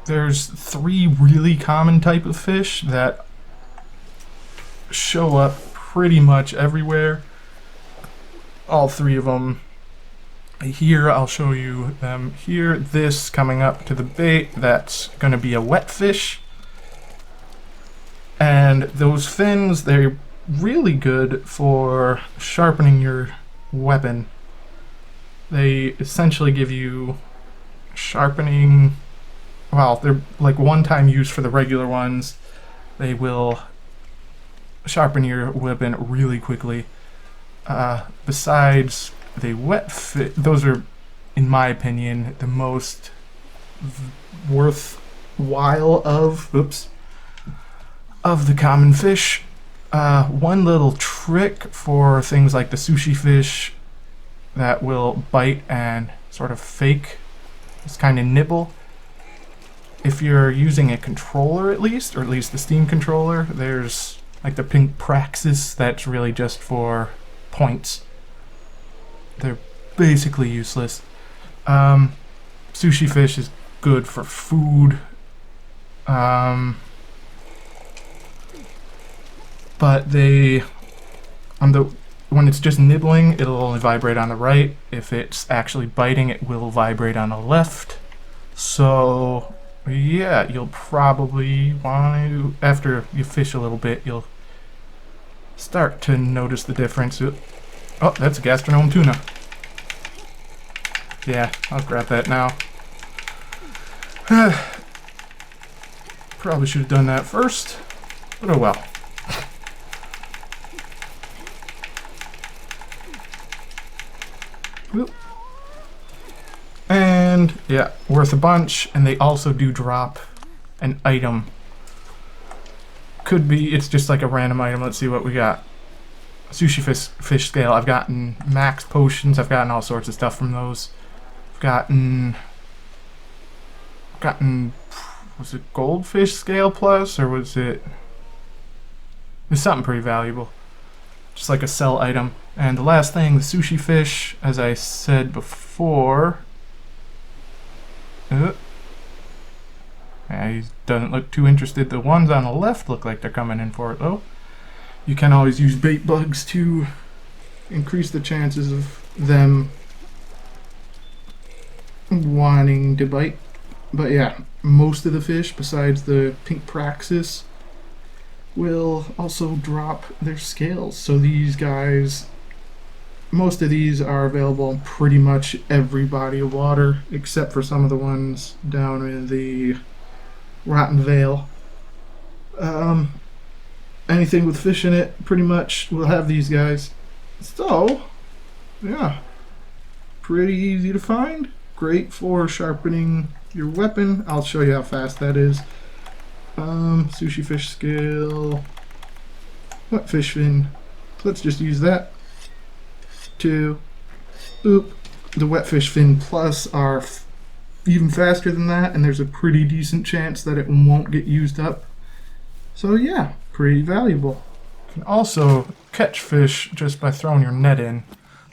there's 3 really common type of fish that show up pretty much everywhere. All 3 of them. Here, I'll show you them here. This coming up to the bait, that's going to be a wetfish. And those fins, they're really good for sharpening your weapon. They essentially give you sharpening. Well, they're like one-time use for the regular ones. They will sharpen your weapon really quickly. Besides the wetfish, those are, in my opinion, the most worthwhile of the common fish. One little trick for things like the Sushifish that will bite and sort of fake this kind of nibble. If you're using a controller at least, or at least the Steam controller, there's like the pink Parexus that's really just for points. They're basically useless. Sushifish is good for food. But they, when it's just nibbling, it'll only vibrate on the right. If it's actually biting, it will vibrate on the left. So yeah, you'll probably want to, after you fish a little bit, you'll start to notice the difference. Oh, that's a gastronome tuna. Yeah, I'll grab that now. Probably should have done that first, but oh well. Whoop. And yeah, worth a bunch, and they also do drop an item. Could be, it's just like a random item. Let's see what we got. Sushifish scale. I've gotten max potions. I've gotten all sorts of stuff from those. I've gotten was it goldfish scale plus, or was it something pretty valuable? Just like a sell item. And the last thing, the Sushifish, as I said before. Yeah, he doesn't look too interested. The ones on the left look like they're coming in for it, though. You can always use Baitbugs to increase the chances of them wanting to bite. But yeah, most of the fish, besides the pink Parexus, will also drop their scales. So these guys, most of these are available in pretty much every body of water, except for some of the ones down in the Rotten Vale. Anything with fish in it pretty much will have these guys. So yeah, pretty easy to find, great for sharpening your weapon. I'll show you how fast that is. Sushifish scale, wetfish fin. Let's just use that. 2. Boop. The wetfish fin plus are even faster than that, and there's a pretty decent chance that it won't get used up. So yeah, pretty valuable. You can also catch fish just by throwing your net in.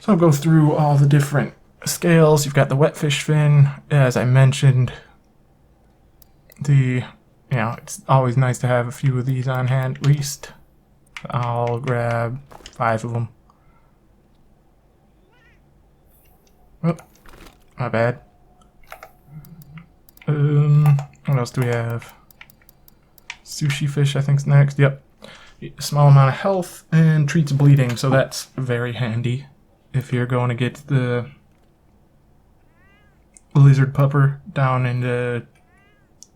So I'll go through all the different scales. You've got the wetfish fin, as I mentioned. It's always nice to have a few of these on hand at least. I'll grab 5 of them. Oh, my bad. What else do we have? Sushifish, I think, is next. Yep. A small amount of health and treats bleeding, so that's very handy if you're going to get the lizard pupper down in the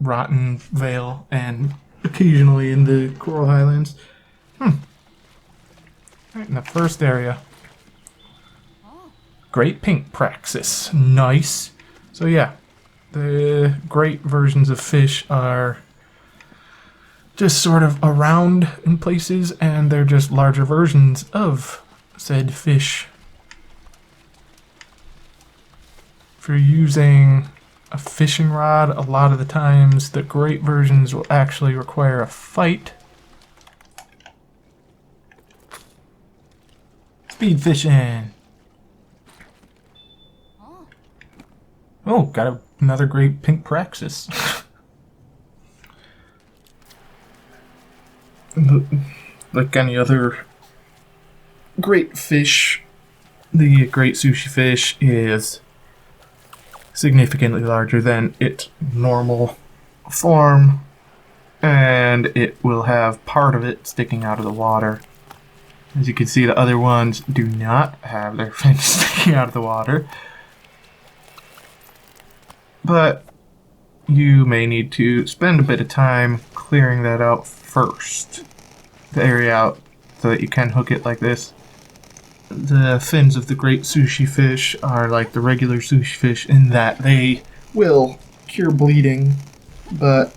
Rotten Vale and occasionally in the Coral Highlands. Right in the first area. Great pink Parexus. Nice. So yeah, the great versions of fish are just sort of around in places, and they're just larger versions of said fish. If you're using a fishing rod, a lot of the times the great versions will actually require a fight. Speed fishing. Oh, got another great pink Parexus. like any other great fish, the great sushi fish is significantly larger than its normal form, and it will have part of it sticking out of the water. As you can see, the other ones do not have their fins sticking out of the water. But you may need to spend a bit of time clearing that out first. The area out so that you can hook it like this. The fins of the great sushi fish are like the regular sushi fish in that they will cure bleeding, but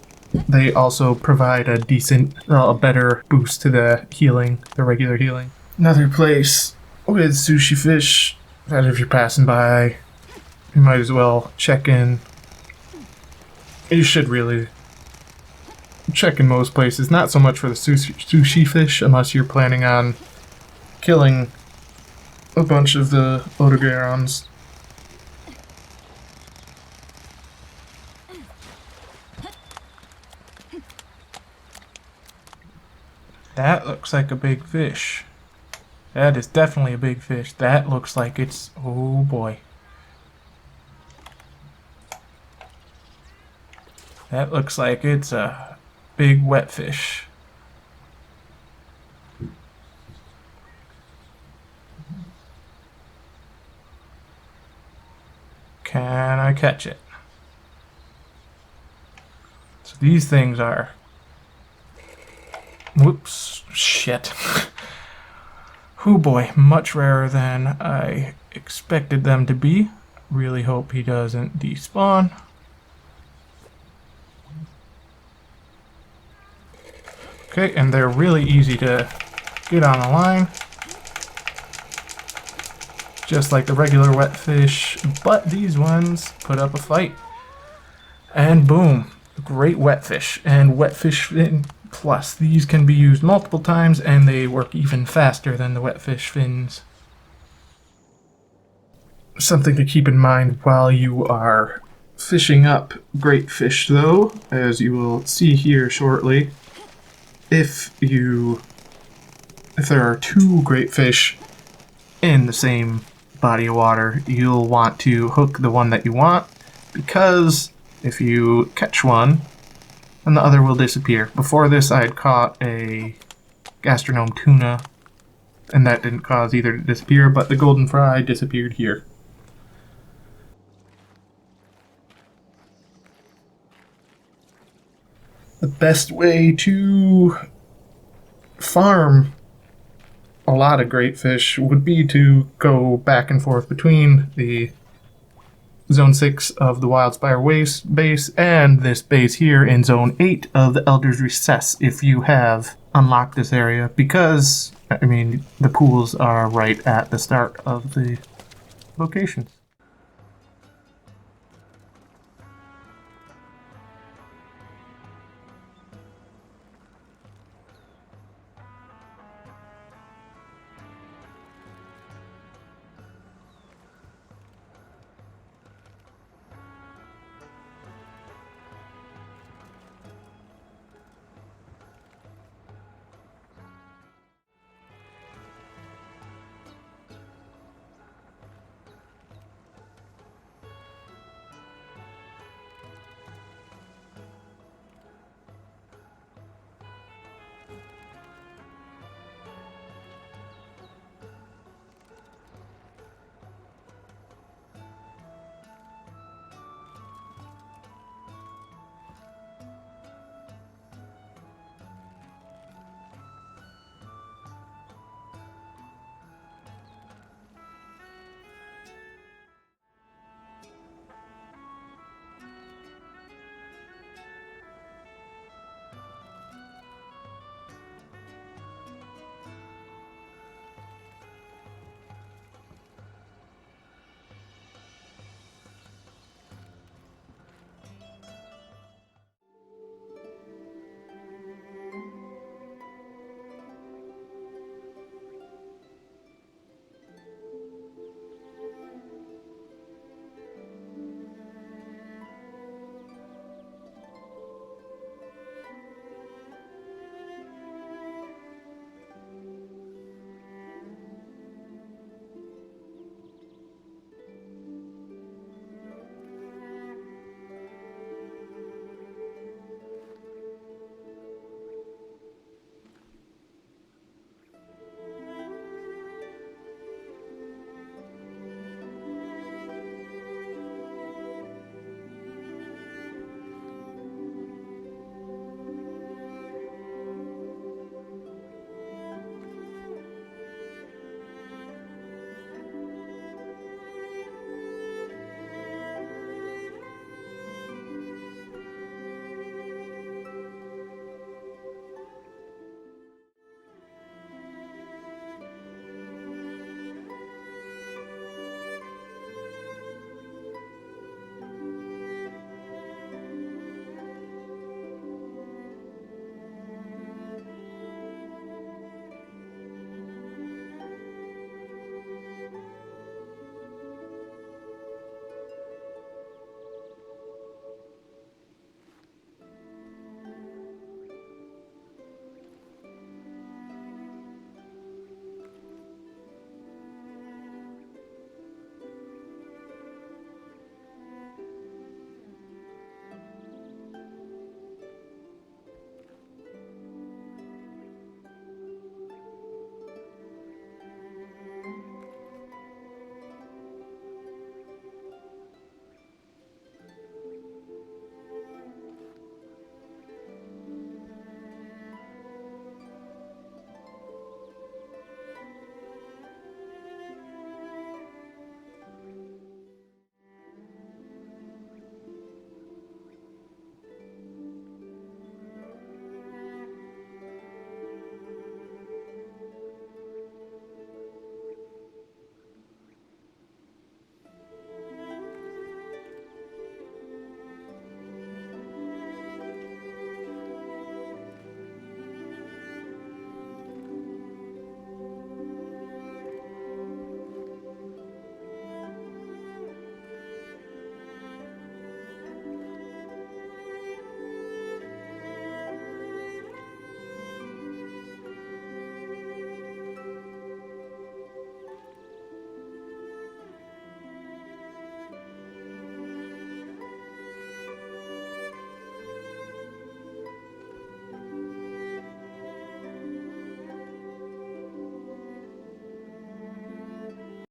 they also provide a decent, a better boost to the healing, the regular healing. Another place with sushi fish that if you're passing by, you might as well check in. You should really check in most places, not so much for the sushi fish unless you're planning on killing a bunch of the odogarons. That looks like a big fish. That is definitely a big fish. That looks like it's... oh boy. That looks like it's a big wetfish. Can I catch it? So these things are... whoops, shit. Oh boy, much rarer than I expected them to be. Really hope he doesn't despawn. Okay, and they're really easy to get on the line. Just like the regular wetfish, but these ones put up a fight. And boom, great wetfish. And wetfish fin plus. These can be used multiple times and they work even faster than the wetfish fins. Something to keep in mind while you are fishing up great fish though, as you will see here shortly. If there are two great fish in the same body of water, you'll want to hook the one that you want, because if you catch one, then the other will disappear. Before this, I had caught a gastronome tuna, and that didn't cause either to disappear, but the golden fry disappeared here. The best way to farm a lot of great fish would be to go back and forth between the Zone 6 of the Wildspire Waste base and this base here in Zone 8 of the Elder's Recess if you have unlocked this area, because, I mean, the pools are right at the start of the locations.